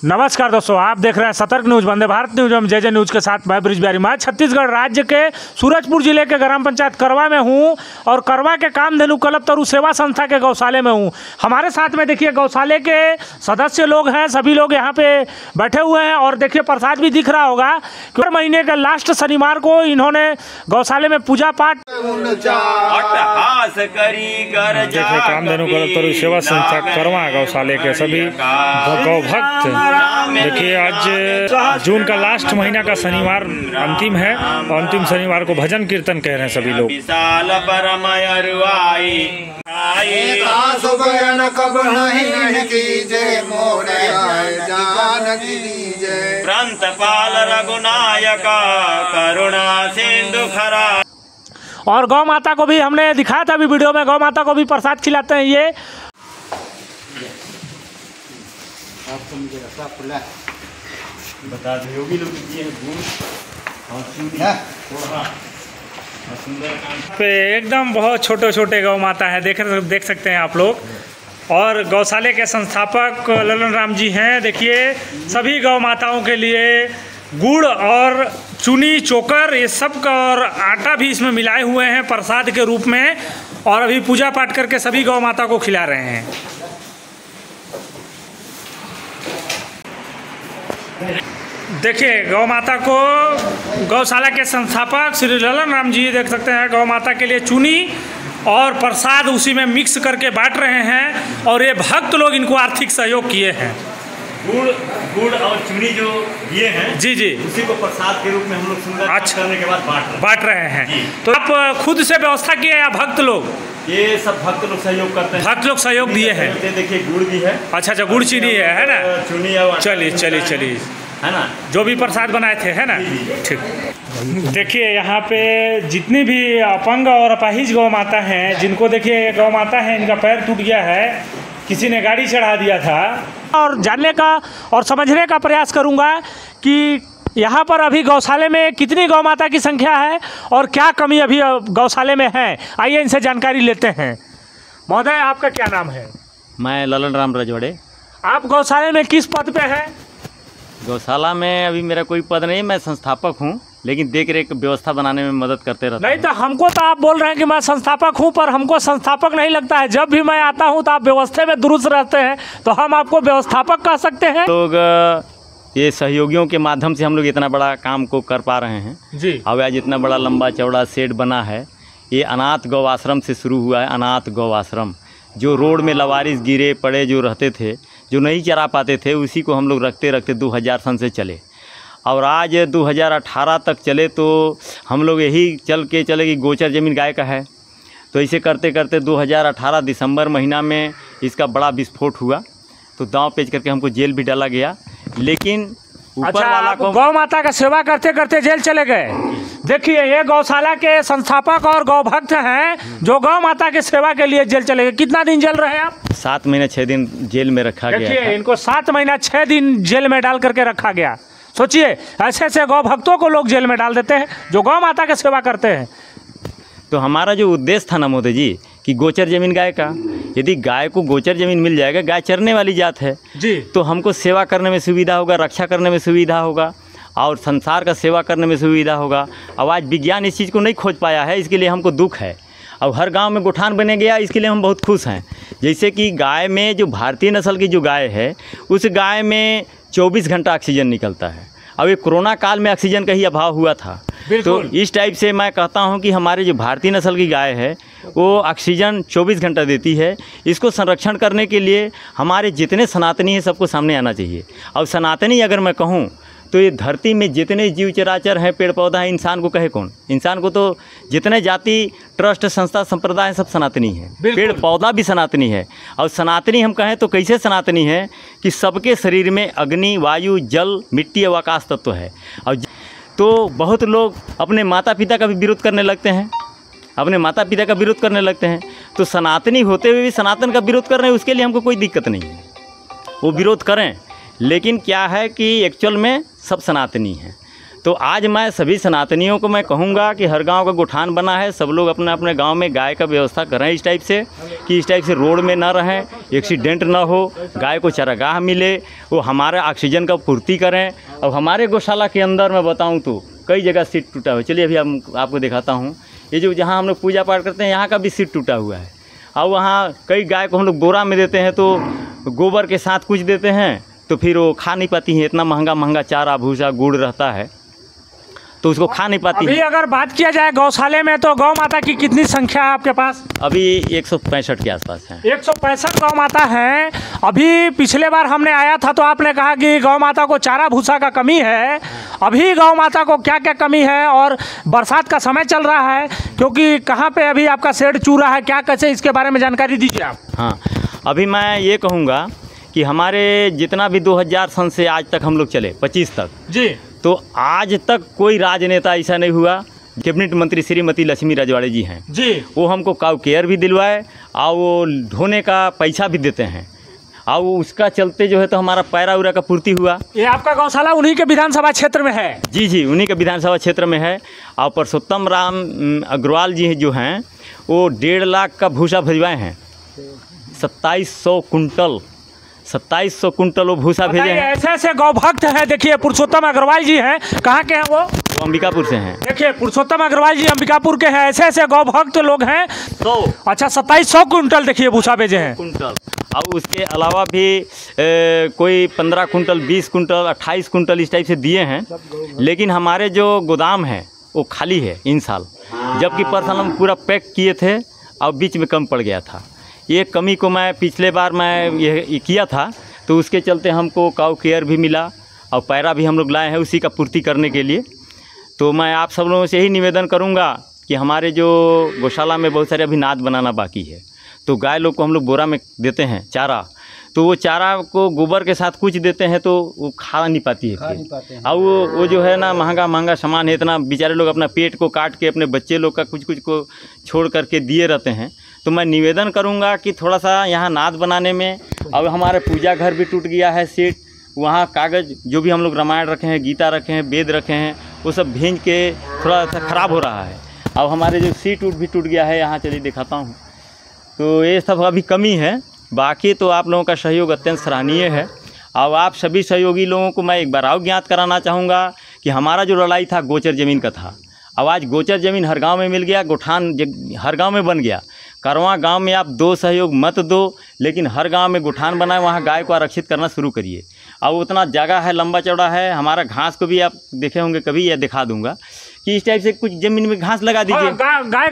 नमस्कार दोस्तों, आप देख रहे हैं सतर्क न्यूज वंदे भारत न्यूज एवं जय न्यूज के साथ मैं ब्रिज बिहारी। मैं छत्तीसगढ़ राज्य के सूरजपुर जिले के ग्राम पंचायत करवा में हूं और करवा के कामधेनु कल्पतरु सेवा संस्था के गौशाले में हूं। हमारे साथ में देखिए गौशाले के सदस्य लोग हैं, सभी लोग यहाँ पे बैठे हुए हैं और देखिए प्रसाद भी दिख रहा होगा कि हर महीने के लास्ट शनिवार को इन्होंने गौशाले में पूजा पाठ देखिए कामधेनु कल्पतरु सेवा संस्था करवा गौशाले के सभी गौ भक्त। देखिए आज जून का लास्ट महीना का शनिवार अंतिम है और अंतिम शनिवार को भजन कीर्तन कह रहे हैं सभी लोग। और गौ माता को भी हमने दिखाया था अभी वीडियो में, गौ माता को भी प्रसाद खिलाते हैं। ये आपको मुझे रखा खुला बता दो योगी लोग किए हैं गुण और सुंदर पे एकदम बहुत छोटे छोटे गौ माता है, देख सकते हैं आप लोग। और गौशाले के संस्थापक ललन राम जी हैं। देखिए सभी गौ माताओं के लिए गुड़ और चुनी चोकर ये सब का और आटा भी इसमें मिलाए हुए हैं प्रसाद के रूप में, और अभी पूजा पाठ करके सभी गौ माता को खिला रहे हैं। देखिए गौ माता को गौशाला के संस्थापक श्री ललन राम जी देख सकते हैं गौ माता के लिए चुनी और प्रसाद उसी में मिक्स करके बांट रहे हैं, और ये भक्त लोग इनको आर्थिक सहयोग किए हैं। गुड़ और चुनी जो दिए हैं जी जी उसी को प्रसाद के रूप में हम लोग सुंदर करने के बाद बांट रहे हैं। तो आप खुद से व्यवस्था किए या भक्त लोग? ये सब भक्त लोग सहयोग करते हैं। भक्त लोग सहयोग दिए हैं। देखिए गुड़ भी है। अच्छा गुड़ चीनी है ना? चुनी चलिए है ना, जो भी प्रसाद बनाए थे है ना। ठीक, देखिए यहाँ पे जितनी भी अपंग और अपाहिज गौ माता हैं, जिनको देखिए गौ माता है इनका पैर टूट गया है, किसी ने गाड़ी चढ़ा दिया था, और जानने का और समझने का प्रयास करूँगा कि यहाँ पर अभी गौशाले में कितनी गौ माता की संख्या है और क्या कमी अभी गौशाले में है। आइए इनसे जानकारी लेते हैं। महोदय आपका क्या नाम है? मैं ललन राम रजवाड़े। आप गौशाले में किस पद पे हैं? गौशाला में अभी मेरा कोई पद नहीं, मैं संस्थापक हूँ, लेकिन देख रेख व्यवस्था बनाने में मदद करते रहता हूँ। नहीं तो हमको तो आप बोल रहे हैं कि मैं संस्थापक हूँ, पर हमको संस्थापक नहीं लगता है। जब भी मैं आता हूँ तो आप व्यवस्था में दुरुस्त रहते हैं, तो हम आपको व्यवस्थापक कह सकते हैं। लोग ये सहयोगियों के माध्यम से हम लोग इतना बड़ा काम को कर पा रहे हैं जी। अब आज इतना बड़ा लंबा चौड़ा शेड बना है, ये अनाथ गौ आश्रम से शुरू हुआ है। अनाथ गौ आश्रम जो रोड में लवारिस गिरे पड़े जो रहते थे, जो नहीं चरा पाते थे, उसी को हम लोग रखते 2000 सन से चले और आज 2018 तक चले। तो हम लोग यही चले कि गोचर ज़मीन गाय का है, तो ऐसे करते करते 2018 दिसंबर महीना में इसका बड़ा विस्फोट हुआ, तो दांव पेच करके हमको जेल भी डाला गया। लेकिन ऊपर वाला को गौ माता का सेवा करते करते जेल चले गए। देखिए ये गौशाला के संस्थापक और गौ भक्त हैं जो गौ माता के सेवा के लिए जेल चले गए। कितना दिन जेल रहे आप? 7 महीने 6 दिन जेल में रखा गया। देखिए इनको 7 महीना 6 दिन जेल में डाल करके रखा गया। सोचिए ऐसे ऐसे गौ भक्तों को लोग जेल में डाल देते हैं जो गौ माता की सेवा करते हैं। तो हमारा जो उद्देश्य था ना मोदी जी कि गोचर ज़मीन गाय का, यदि गाय को गोचर ज़मीन मिल जाएगा, गाय चरने वाली जात है जी, तो हमको सेवा करने में सुविधा होगा, रक्षा करने में सुविधा होगा और संसार का सेवा करने में सुविधा होगा। अब आज विज्ञान इस चीज़ को नहीं खोज पाया है, इसके लिए हमको दुख है। अब हर गांव में गोठान बने गया, इसके लिए हम बहुत खुश हैं। जैसे कि गाय में जो भारतीय नस्ल की जो गाय है, उस गाय में 24 घंटा ऑक्सीजन निकलता है। अब ये कोरोना काल में ऑक्सीजन का ही अभाव हुआ था, तो इस टाइप से मैं कहता हूं कि हमारे जो भारतीय नस्ल की गाय है वो ऑक्सीजन 24 घंटा देती है। इसको संरक्षण करने के लिए हमारे जितने सनातनी हैं सबको सामने आना चाहिए। और सनातनी अगर मैं कहूं तो ये धरती में जितने जीव चराचर हैं, पेड़ पौधा है, इंसान को कहे कौन? इंसान को तो जितने जाति ट्रस्ट संस्था संप्रदाय हैं सब सनातनी है, पेड़ पौधा भी सनातनी है। और सनातनी हम कहें तो कैसे सनातनी है कि सबके शरीर में अग्नि, वायु, जल, मिट्टी और आकाश तत्व है। और तो बहुत लोग अपने माता पिता का भी विरोध करने लगते हैं, तो सनातनी होते हुए भी सनातन का विरोध कर रहे हैं, उसके लिए हमको कोई दिक्कत नहीं है, वो विरोध करें। लेकिन क्या है कि एक्चुअल में सब सनातनी हैं। तो आज मैं सभी सनातनियों को मैं कहूँगा कि हर गांव का गोठान बना है, सब लोग अपने अपने गांव में गाय का व्यवस्था करें इस टाइप से कि इस टाइप से रोड में ना रहें, एक्सीडेंट ना हो, गाय को चारागाह मिले, वो हमारे ऑक्सीजन का पूर्ति करें। और हमारे गौशाला के अंदर मैं बताऊँ तो कई जगह सीट टूटा हुआ है। चलिए अभी हम आपको दिखाता हूँ। ये जो जहाँ हम लोग पूजा पाठ करते हैं यहाँ का भी सीट टूटा हुआ है। और वहाँ कई गाय को हम लोग बोरा में देते हैं तो गोबर के साथ कुछ देते हैं तो फिर वो खा नहीं पाती हैं। इतना महंगा महंगा चारा भूसा गुड़ रहता है तो उसको खा नहीं पाती। अभी अगर बात किया जाए गौशाले में तो गौ माता की कितनी संख्या है आपके पास? अभी 165 के आसपास है। 165 गौ माता हैं। अभी पिछले बार हमने आया था तो आपने कहा कि गौ माता को चारा भूसा का कमी है। अभी गौ माता को क्या क्या कमी है? और बरसात का समय चल रहा है क्योंकि कहाँ पे अभी आपका शेड चूरा है, क्या कैसे, इसके बारे में जानकारी दीजिए आप। हाँ, अभी मैं ये कहूँगा कि हमारे जितना भी 2000 सन से आज तक हम लोग चले 25 तक जी, तो आज तक कोई राजनेता ऐसा नहीं हुआ। कैबिनेट मंत्री श्रीमती लक्ष्मी रजवाड़े जी हैं जी, वो हमको काऊ केयर भी दिलवाए और वो ढोने का पैसा भी देते हैं और उसका चलते जो है तो हमारा पैरा उरा का पूर्ति हुआ। ये आपका गौशाला उन्हीं के विधानसभा क्षेत्र में है? जी जी, उन्हीं के विधानसभा क्षेत्र में है। और परसोत्तम राम अग्रवाल जी जो हैं वो 1.5 लाख का भूसा भिजवाए हैं। 2700 कुंटल वो भूसा भेजे हैं। ऐसे ऐसे गौ भक्त हैं। देखिए पुरुषोत्तम अग्रवाल जी हैं, कहाँ के हैं वो अंबिकापुर से हैं। देखिए पुरुषोत्तम अग्रवाल जी अंबिकापुर के हैं। ऐसे ऐसे गौ भक्त लोग हैं। तो अच्छा, 2700 कुंटल देखिए भूसा भेजे हैं। कुंटल और उसके अलावा भी कोई 15 कुंटल, 20 कुंटल, 28 कुंटल इस टाइप से दिए हैं। लेकिन हमारे जो गोदाम है वो खाली है इन साल, जबकि पर साल हम पूरा पैक किए थे और बीच में कम पड़ गया था। ये कमी को मैं पिछले बार मैं ये किया था तो उसके चलते हमको काऊ केयर भी मिला और पैरा भी हम लोग लाए हैं उसी का पूर्ति करने के लिए। तो मैं आप सब लोगों से यही निवेदन करूंगा कि हमारे जो गौशाला में बहुत सारे अभी नाद बनाना बाकी है तो गाय लोग को हम लोग बोरा में देते हैं चारा, तो वो चारा को गोबर के साथ कुछ देते हैं तो वो खा नहीं पाती है फिर। और वो जो है ना महंगा महंगा सामान है, इतना बेचारे लोग अपना पेट को काट के अपने बच्चे लोग का कुछ कुछ को छोड़ करके दिए रहते हैं। तो मैं निवेदन करूंगा कि थोड़ा सा यहाँ नाद बनाने में, अब हमारे पूजा घर भी टूट गया है सीट, वहाँ कागज़ जो भी हम लोग रामायण रखे हैं, गीता रखे हैं, वेद रखे हैं, वो सब भींज के थोड़ा सा ख़राब हो रहा है। अब हमारे जो सीट भी टूट गया है, यहाँ चलिए दिखाता हूँ। तो ये सब अभी कमी है। बाकी तो आप लोगों का सहयोग अत्यंत सराहनीय है। और आप सभी सहयोगी लोगों को मैं एक बार और ज्ञात कराना चाहूँगा कि हमारा जो लड़ाई था गोचर ज़मीन का था, अब आज गोचर ज़मीन हर गांव में मिल गया, गोठान हर गांव में बन गया। करवा गांव में आप 2 सहयोग मत दो, लेकिन हर गांव में गोठान बनाए, वहां गाय को आरक्षित करना शुरू करिए। अब उतना जगह है, लंबा चौड़ा है, हमारा घास को भी आप देखे होंगे कभी, या दिखा दूंगा कि इस टाइप से कुछ ज़मीन में घास लगा दीजिए। गाय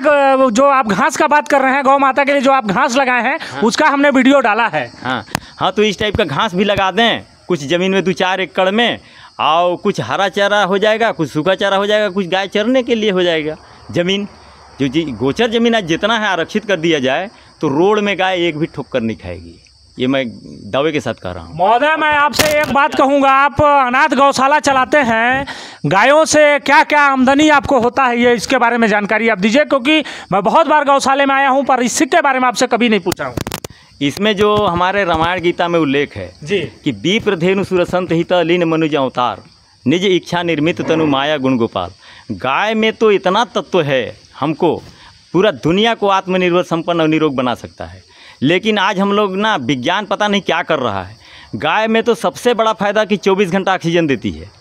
जो आप घास का बात कर रहे हैं, गौ माता के लिए जो आप घास लगाए हैं, हाँ, उसका हमने वीडियो डाला है। हाँ, तो इस टाइप का घास भी लगा दें कुछ ज़मीन में 2-4 एकड़ में, और कुछ हरा चारा हो जाएगा, कुछ सूखा चारा हो जाएगा, कुछ गाय चरने के लिए हो जाएगा। ज़मीन जो गोचर ज़मीन आज जितना है आरक्षित कर दिया जाए तो रोड में गाय एक भी ठोकर नहीं खाएगी, ये मैं दावे के साथ कह रहा हूँ। महोदय, मैं आपसे एक बात कहूँगा, आप अनाथ गौशाला चलाते हैं, गायों से क्या क्या आमदनी आपको होता है, ये इसके बारे में जानकारी आप दीजिए, क्योंकि मैं बहुत बार गौशाले में आया हूँ पर इसके बारे में आपसे कभी नहीं पूछा हूँ। इसमें जो हमारे रामायण गीता में उल्लेख है जी कि विप्र धेनु सुरसंत हित लीन मनुज अवतार निज इच्छा निर्मित तनु माया गुण गोपाल। गाय में तो इतना तत्व है, हमको पूरा दुनिया को आत्मनिर्भर संपन्न और निरोग बना सकता है। लेकिन आज हम लोग ना विज्ञान पता नहीं क्या कर रहा है। गाय में तो सबसे बड़ा फ़ायदा कि 24 घंटा ऑक्सीजन देती है,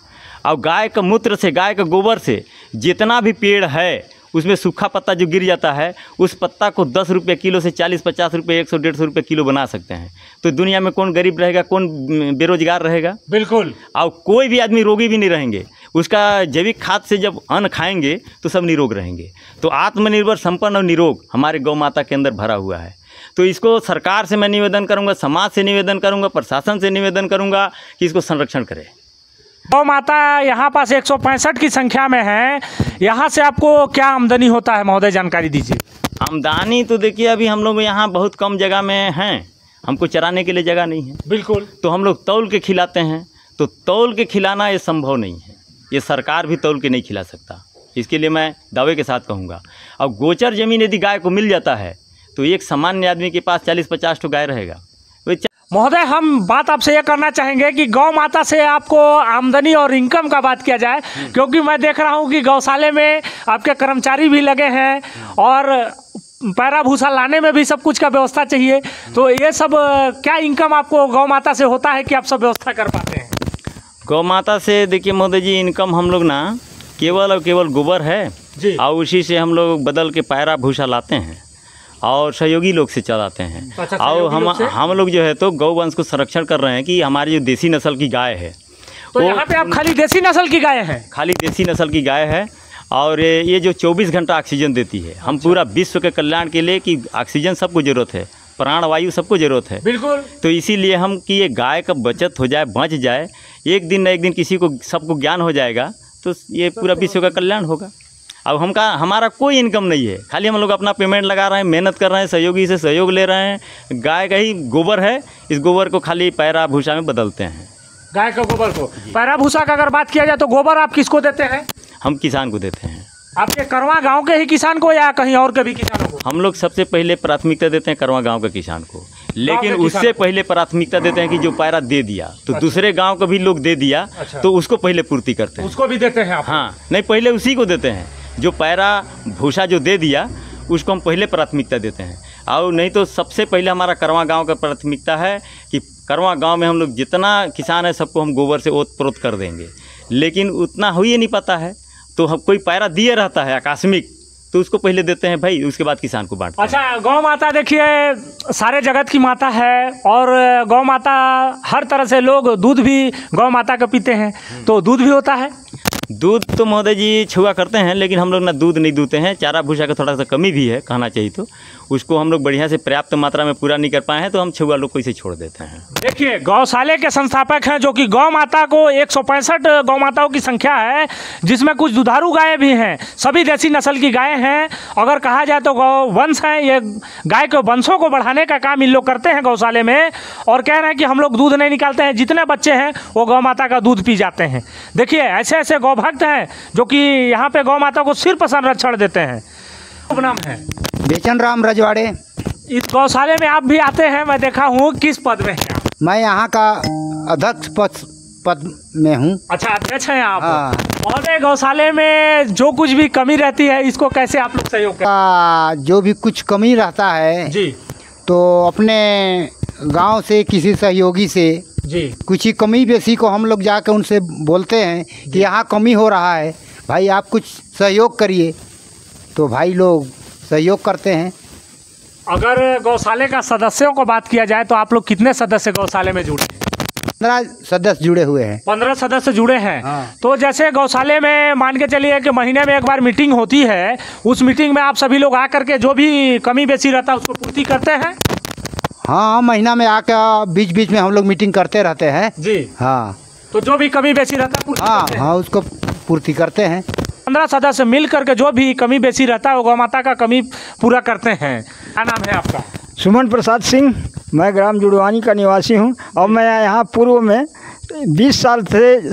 और गाय का मूत्र से, गाय का गोबर से जितना भी पेड़ है उसमें सूखा पत्ता जो गिर जाता है, उस पत्ता को 10 रुपये किलो से 40-50 रुपये, 100-150 रुपये किलो बना सकते हैं। तो दुनिया में कौन गरीब रहेगा, कौन बेरोजगार रहेगा? बिल्कुल। और कोई भी आदमी रोगी भी नहीं रहेंगे। उसका जैविक खाद से जब अन्न खाएंगे तो सब निरोग रहेंगे। तो आत्मनिर्भर, संपन्न और निरोग हमारे गौ माता के अंदर भरा हुआ है। तो इसको सरकार से मैं निवेदन करूँगा, समाज से निवेदन करूँगा, प्रशासन से निवेदन करूँगा कि इसको संरक्षण करें। गौ माता यहाँ पास 165 की संख्या में है। यहाँ से आपको क्या आमदनी होता है महोदय, जानकारी दीजिए। आमदनी तो देखिए अभी हम लोग यहाँ बहुत कम जगह में हैं, हमको चराने के लिए जगह नहीं है। बिल्कुल। तो हम लोग तौल के खिलाते हैं। तो तौल के खिलाना ये संभव नहीं है, ये सरकार भी तौल के नहीं खिला सकता। इसके लिए मैं दावे के साथ कहूँगा। और गोचर ज़मीन यदि गाय को मिल जाता है तो एक सामान्य आदमी के पास 40-50 तो गाय रहेगा। महोदय, हम बात आपसे ये करना चाहेंगे कि गौ माता से आपको आमदनी और इनकम का बात किया जाए, क्योंकि मैं देख रहा हूँ कि गौशाले में आपके कर्मचारी भी लगे हैं और पैरा भूसा लाने में भी सब कुछ का व्यवस्था चाहिए। तो ये सब क्या इनकम आपको गौ माता से होता है कि आप सब व्यवस्था कर पाते हैं? गौ माता से देखिए महोदय जी, इनकम हम लोग ना केवल और केवल गोबर है जी, और उसी से हम लोग बदल के पैरा भूसा लाते हैं और सहयोगी लोग से चलाते हैं। अच्छा, और हम लोग जो है तो गौवंश को संरक्षण कर रहे हैं कि हमारी जो देसी नस्ल की गाय है, तो यहाँ पे आप खाली देसी नस्ल की गाय हैं? खाली देसी नस्ल की गाय है और ये जो 24 घंटा ऑक्सीजन देती है। हम पूरा विश्व के कल्याण के लिए कि ऑक्सीजन सबको ज़रूरत है, प्राण वायु सबको ज़रूरत है, बिल्कुल। तो इसीलिए हम कि ये गाय का बचत हो जाए, बच जाए, एक दिन न एक दिन किसी को सबको ज्ञान हो जाएगा तो ये पूरा विश्व का कल्याण होगा। अब हमारा कोई इनकम नहीं है, खाली हम लोग अपना पेमेंट लगा रहे हैं, मेहनत कर रहे हैं, सहयोगी से सहयोग ले रहे हैं। गाय का ही गोबर है, इस गोबर को खाली पैरा भूसा में बदलते हैं। गाय का गोबर को पैरा भूसा का अगर बात किया जाए तो गोबर आप किसको देते हैं? हम किसान को देते हैं। आपके करवा गांव के ही किसान को या कहीं और के भी किसानों को? हम लोग सबसे पहले प्राथमिकता देते हैं करवा गांव के किसान को, लेकिन उससे पहले प्राथमिकता देते हैं कि जो पैरा दे दिया तो दूसरे गांव को भी लोग दे दिया तो उसको पहले पूर्ति करते हैं। उसको भी देते हैं आप? हाँ, नहीं, पहले उसी को देते हैं। जो पैरा भूसा जो दे दिया उसको हम पहले प्राथमिकता देते हैं, और नहीं तो सबसे पहले हमारा करवा गांव का प्राथमिकता है कि करवा गांव में हम लोग जितना किसान है सबको हम गोबर से ओत प्रोत कर देंगे, लेकिन उतना हो ही नहीं पाता है। तो हम कोई पैरा दिए रहता है आकस्मिक, तो उसको पहले देते हैं भाई, उसके बाद किसान को बांटते हैं। अच्छा, गौ माता देखिए सारे जगत की माता है और गौ माता हर तरह से लोग दूध भी गौ माता का पीते हैं, तो दूध भी होता है? दूध तो महोदय जी छुआ करते हैं, लेकिन हम लोग ना दूध नहीं दूते हैं। चारा भूसा का थोड़ा सा कमी भी है, कहना चाहिए तो उसको हम लोग बढ़िया से पर्याप्त मात्रा में पूरा नहीं कर पाए हैं, तो हम छुआ लोग को इसे छोड़ देते हैं। देखिए, गौशाले के संस्थापक हैं जो कि गौ माता को 165 गौ माताओं की संख्या है, जिसमें कुछ दुधारू गायें भी हैं, सभी देसी नस्ल की गायें हैं। अगर कहा जाए तो गौ वंश है, ये गाय के वंशों को बढ़ाने का काम इन लोग करते हैं गौशाले में, और कह रहे हैं कि हम लोग दूध नहीं निकालते हैं, जितने बच्चे हैं वो गौ माता का दूध पी जाते हैं। देखिए, ऐसे ऐसे गौ भक्त हैं जो कि यहाँ पे गौ माता को सिर्फ संरक्षण देते हैं। शुभ नाम है? बेचन राम रजवाड़े। इस गौशाले में आप भी आते हैं, मैं देखा हूँ। किस पद में हैं? मैं यहाँ का अध्यक्ष पद में हूँ। अच्छा, अध्यक्ष हैं आप? हाँ। और गौशाले में जो कुछ भी कमी रहती है इसको कैसे आप लोग सहयोग करते? जो भी कुछ कमी रहता है जी, तो अपने गांव से किसी सहयोगी से जी, कुछ ही कमी बेसी को हम लोग जाकर उनसे बोलते हैं कि यहाँ कमी हो रहा है, भाई आप कुछ सहयोग करिए, तो भाई लोग सहयोग करते हैं। अगर गौशाले का सदस्यों को बात किया जाए तो आप लोग कितने सदस्य गौशाले में जुड़े हैं? 15 सदस्य जुड़े हुए हैं। 15 सदस्य जुड़े हैं। हाँ। तो जैसे गौशाले में मान के चलिए कि महीने में एक बार मीटिंग होती है, उस मीटिंग में आप सभी लोग आकर के जो भी कमी बेसी रहता है उसको पूर्ति करते हैं? हाँ, महीना में आकर बीच बीच में हम लोग मीटिंग करते रहते हैं जी। हाँ, तो जो भी कमी बेसी रहता है पूर्ति करते हैं? हाँ, उसको पूर्ति करते हैं। 15 सदस्य मिल करके जो भी कमी बेसी रहता है वो गौ माता का कमी पूरा करते हैं। क्या नाम है आपका? सुमन प्रसाद सिंह। मैं ग्राम जुड़वानी का निवासी हूँ और मैं यहाँ पूर्व में 20 साल से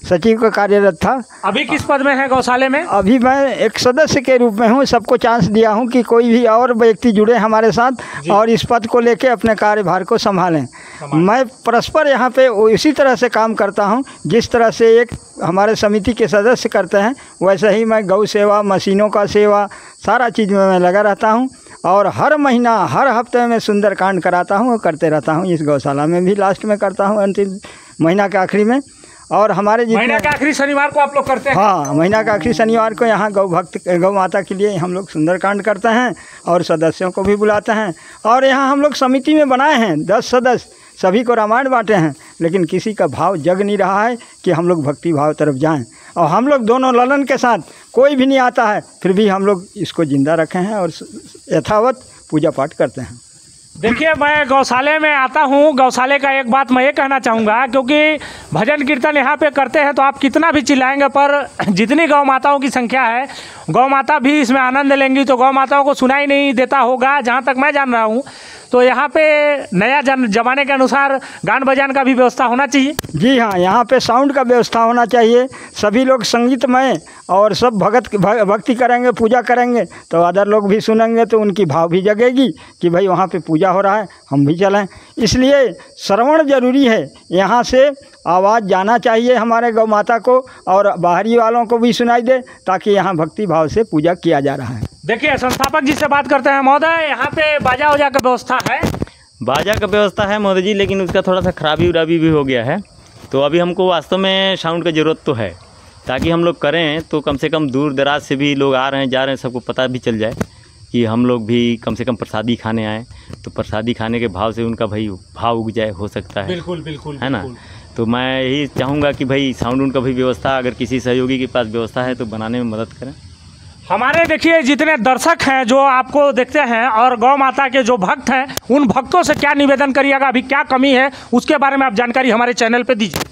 सचिव का कार्यरत था। अभी किस पद में है गौशाले में? अभी मैं एक सदस्य के रूप में हूँ। सबको चांस दिया हूँ कि कोई भी और व्यक्ति जुड़े हमारे साथ और इस पद को लेके अपने कार्यभार को संभालें। मैं परस्पर यहाँ पे उसी तरह से काम करता हूँ जिस तरह से एक हमारे समिति के सदस्य करते हैं, वैसे ही मैं गौ सेवा, मशीनों का सेवा, सारा चीज़ में मैं लगा रहता हूँ और हर महीना हर हफ्ते में सुंदरकांड कराता हूँ और करते रहता हूँ। इस गौशाला में भी लास्ट में करता हूँ, अंतिम महीना के आखिरी में। और हमारे महीना के आखिरी शनिवार को आप लोग करते हैं? हाँ, महीना का आखिरी शनिवार को यहाँ गौ माता के लिए हम लोग सुंदरकांड करते हैं और सदस्यों को भी बुलाते हैं। और यहाँ हम लोग समिति में बनाए हैं 10 सदस्य, सभी को रामायण बांटे हैं, लेकिन किसी का भाव जग नहीं रहा है कि हम लोग भक्ति भाव तरफ जाएं। और हम लोग दोनों ललन के साथ कोई भी नहीं आता है, फिर भी हम लोग इसको जिंदा रखे हैं और यथावत पूजा पाठ करते हैं। देखिए, मैं गौशाले में आता हूँ। गौशाले का एक बात मैं ये कहना चाहूँगा, क्योंकि भजन कीर्तन यहाँ पे करते हैं तो आप कितना भी चिल्लाएंगे, पर जितनी गौ माताओं की संख्या है, गौ माता भी इसमें आनंद लेंगी, तो गौ माताओं को सुनाई नहीं देता होगा जहाँ तक मैं जान रहा हूँ। तो यहाँ पे नया जमाने के अनुसार गान बजान का भी व्यवस्था होना चाहिए। जी हाँ, यहाँ पे साउंड का व्यवस्था होना चाहिए। सभी लोग संगीतमय और सब भक्ति करेंगे, पूजा करेंगे, तो अदर लोग भी सुनेंगे तो उनकी भाव भी जगेगी कि भाई वहाँ पे पूजा हो रहा है, हम भी चलें। इसलिए श्रवण जरूरी है, यहाँ से आवाज़ जाना चाहिए हमारे गौ माता को और बाहरी वालों को भी सुनाई दे, ताकि यहाँ भक्ति भाव से पूजा किया जा रहा है। देखिए संस्थापक जी से बात करते हैं। महोदय, यहाँ पे बाजा वजा का व्यवस्था है? बाजा का व्यवस्था है महोदय जी, लेकिन उसका थोड़ा सा खराबी उराबी भी हो गया है। तो अभी हमको वास्तव में साउंड की ज़रूरत तो है, ताकि हम लोग करें तो कम से कम दूर दराज से भी लोग आ रहे हैं, जा रहे हैं, सबको पता भी चल जाए कि हम लोग भी कम से कम प्रसादी खाने आए, तो प्रसादी खाने के भाव से उनका भाई भाव उग जाए, हो सकता है। बिल्कुल बिल्कुल, है ना। तो मैं यही चाहूँगा कि भाई साउंड उनका भी व्यवस्था, अगर किसी सहयोगी के पास व्यवस्था है तो बनाने में मदद करें। हमारे देखिए जितने दर्शक हैं जो आपको देखते हैं और गौ माता के जो भक्त हैं, उन भक्तों से क्या निवेदन करिएगा, अभी क्या कमी है उसके बारे में आप जानकारी हमारे चैनल पे दीजिए।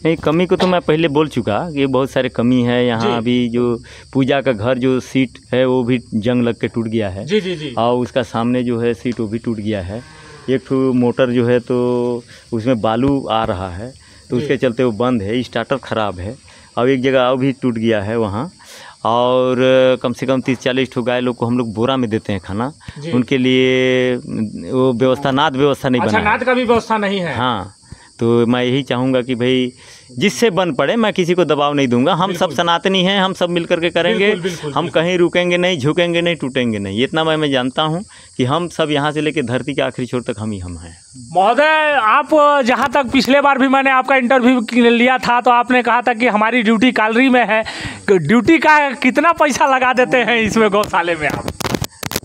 नहीं, कमी को तो मैं पहले बोल चुका कि बहुत सारे कमी है यहाँ। अभी जो पूजा का घर जो सीट है वो भी जंग लग के टूट गया है। जी जी जी। और उसका सामने जो है सीट वो भी टूट गया है। एक ठो मोटर जो है तो उसमें बालू आ रहा है, तो उसके चलते वो बंद है। स्टार्टर ख़राब है। और एक जगह और भी टूट गया है वहाँ। और कम से कम 30-40 ठो गाय लोग को हम लोग बोरा में देते हैं खाना, उनके लिए वो व्यवस्था नाद व्यवस्था नहीं बना है। नाद का भी व्यवस्था नहीं है। हाँ, तो मैं यही चाहूँगा कि भाई जिससे बन पड़े, मैं किसी को दबाव नहीं दूंगा। हम सब सनातनी हैं, हम सब मिल करके करेंगे। हम कहीं रुकेंगे नहीं, झुकेंगे नहीं, टूटेंगे नहीं। इतना मैं जानता हूँ कि हम सब यहाँ से लेकर धरती के आखिरी छोर तक हम ही हम हैं। महोदय, आप जहाँ तक पिछले बार भी मैंने आपका इंटरव्यू लिया था तो आपने कहा था कि हमारी ड्यूटी कालरी में है। ड्यूटी का कितना पैसा लगा देते हैं इसमें गौशाले में आप?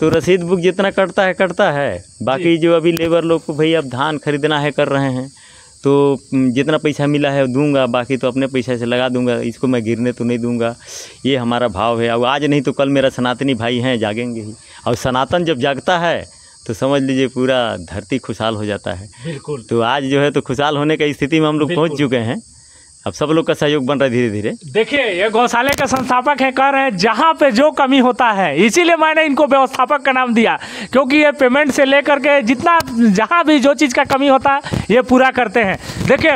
तो रसीद बुक जितना कटता है। बाकी जो अभी लेबर लोग को भाई अब धान खरीदना है, कर रहे हैं, तो जितना पैसा मिला है दूंगा, बाकी तो अपने पैसे से लगा दूंगा। इसको मैं गिरने तो नहीं दूंगा, ये हमारा भाव है। अब आज नहीं तो कल मेरा सनातनी भाई हैं, जागेंगे ही। और सनातन जब जागता है तो समझ लीजिए पूरा धरती खुशहाल हो जाता है। बिल्कुल। तो आज जो है तो खुशहाल होने की स्थिति में हम लोग पहुँच चुके हैं। अब सब लोग का सहयोग बन रहा है धीरे धीरे। देखिए, ये गौशाले के संस्थापक है, कह रहे हैं जहाँ पे जो कमी होता है, इसीलिए मैंने इनको व्यवस्थापक का नाम दिया, क्योंकि ये पेमेंट से लेकर के जितना जहाँ भी जो चीज़ का कमी होता है ये पूरा करते हैं। देखिए,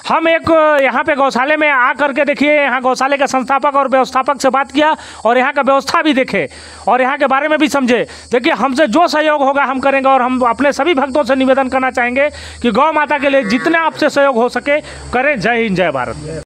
हम एक यहाँ पे गौशाले में आ करके देखिए, यहाँ गौशाले के संस्थापक और व्यवस्थापक से बात किया और यहाँ का व्यवस्था भी देखे और यहाँ के बारे में भी समझे। देखिए, हमसे जो सहयोग होगा हम करेंगे और हम अपने सभी भक्तों से निवेदन करना चाहेंगे कि गौ माता के लिए जितना आपसे सहयोग हो सके करें। जय हिंद, जय भारत।